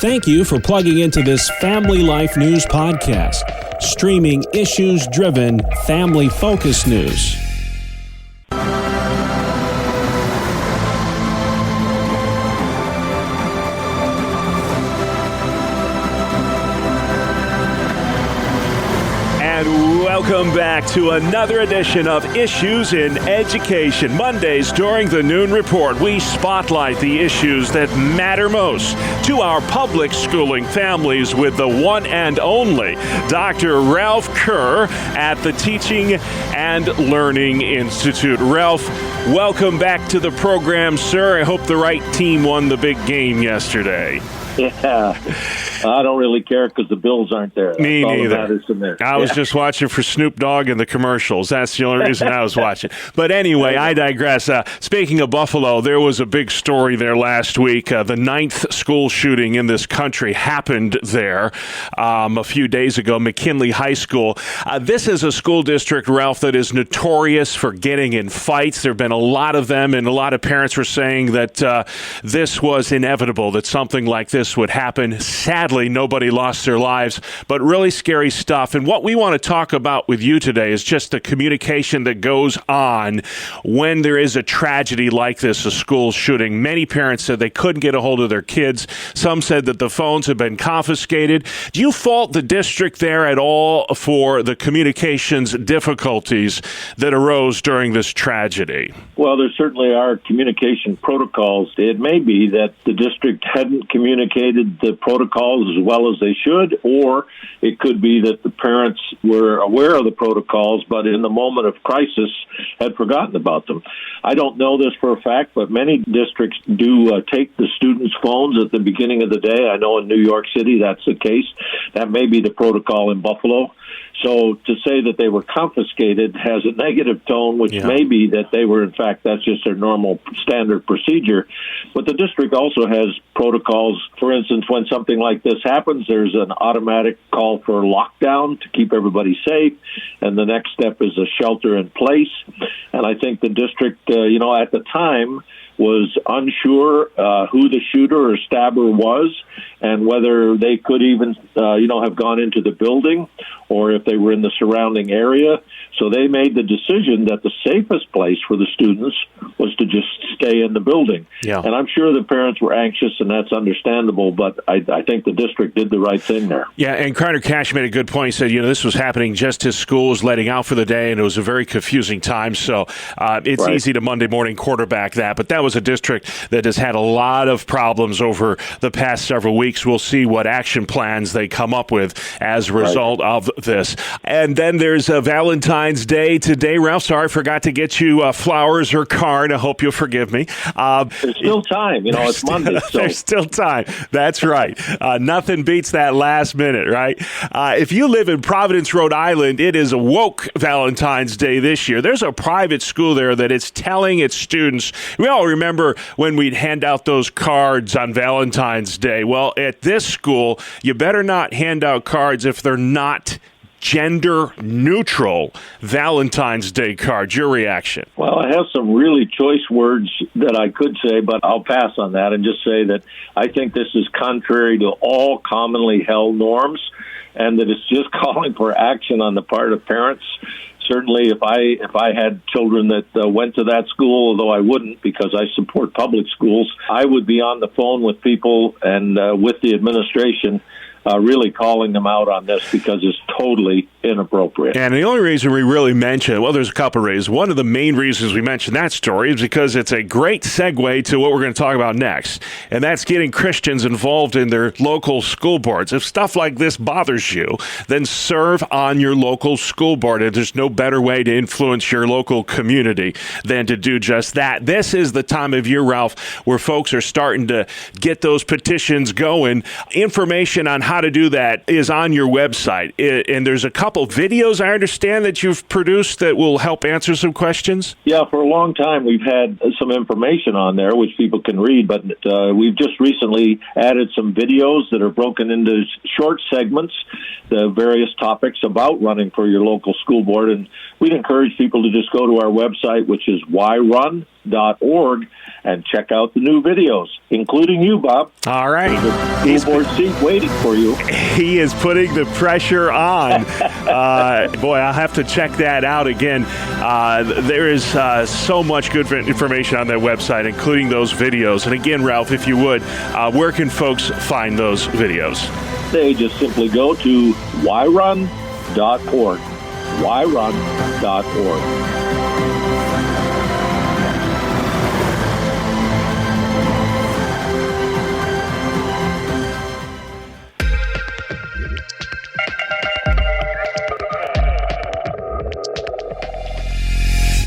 Thank you for plugging into this Family Life News podcast, streaming issues-driven, family-focused news. Welcome back to another edition of Issues in Education. Mondays during the Noon Report, we spotlight the issues that matter most to our public schooling families with the one and only Dr. Ralph Kerr at the Teaching and Learning Institute. Ralph, welcome back to the program, sir. I hope the right team won the big game yesterday. Yeah, I don't really care because the Bills aren't there. Me neither. I was Yeah. just watching for Snoop Dogg and the commercials. That's the only reason I was watching. But anyway, I digress. Speaking of Buffalo, there was a big story there last week. The 9th school shooting in this country happened there a few days ago, McKinley High School. This is a school district, Ralph, that is notorious for getting in fights. There have been a lot of them, and a lot of parents were saying that this was inevitable, that something like this would happen. Sadly, nobody lost their lives, but really scary stuff. And what we want to talk about with you today is just the communication that goes on when there is a tragedy like this, a school shooting. Many parents said they couldn't get a hold of their kids. Some said that the phones have been confiscated. Do you fault the district there at all for the communications difficulties that arose during this tragedy? Well, there certainly are communication protocols. It may be that the district hadn't communicated the protocols as well as they should, or it could be that the parents were aware of the protocols, but in the moment of crisis had forgotten about them. I don't know this for a fact, but many districts do take the students' phones at the beginning of the day. I know in New York City that's the case. That may be the protocol in Buffalo. So to say that they were confiscated has a negative tone, which may be that they were, in fact, that's just their normal standard procedure. But the district also has protocols. For instance, when something like this happens, there's an automatic call for lockdown to keep everybody safe. And the next step is a shelter in place. And I think the district, at the time, was unsure who the shooter or stabber was and whether they could even, have gone into the building or if they were in the surrounding area. So they made the decision that the safest place for the students was to just stay in the building. Yeah. And I'm sure the parents were anxious, and that's understandable, but I think the district did the right thing there. Yeah, and Carter Cash made a good point. He said, this was happening just as school was letting out for the day, and it was a very confusing time. So it's easy to Monday morning quarterback that, but that was a district that has had a lot of problems over the past several weeks. We'll see what action plans they come up with as a result of this. And then there's Valentine's Day today. Ralph, sorry, I forgot to get you flowers or card. I hope you'll forgive me. There's still time. It's Monday. So. There's still time. That's right. Nothing beats that last minute, right? If you live in Providence, Rhode Island, it is a woke Valentine's Day this year. There's a private school there that is telling its students, we all remember when we'd hand out those cards on Valentine's Day. Well, at this school, you better not hand out cards if they're not gender-neutral Valentine's Day cards. Your reaction? Well, I have some really choice words that I could say, but I'll pass on that and just say that I think this is contrary to all commonly held norms and that it's just calling for action on the part of parents. Certainly, if I had children that went to that school, although I wouldn't because I support public schools, I would be on the phone with people and with the administration really calling them out on this because it's totally inappropriate. And the only reason we really mention, well, there's a couple of reasons. One of the main reasons we mention that story is because it's a great segue to what we're going to talk about next, and that's getting Christians involved in their local school boards. If stuff like this bothers you, then serve on your local school board. And there's no better way to influence your local community than to do just that. This is the time of year, Ralph, where folks are starting to get those petitions going. Information on how to do that is on your website. And there's a couple videos, I understand, that you've produced that will help answer some questions? Yeah, for a long time we've had some information on there which people can read, but we've just recently added some videos that are broken into short segments, the various topics about running for your local school board. And we'd encourage people to just go to our website, which is whyrun, whyrun.org and check out the new videos, including you, Bob. All right. The school board seat waiting for you. He is putting the pressure on. Boy, I'll have to check that out again. There is so much good information on that website, including those videos. And again, Ralph, if you would, where can folks find those videos? They just simply go to whyrun.org. whyrun.org.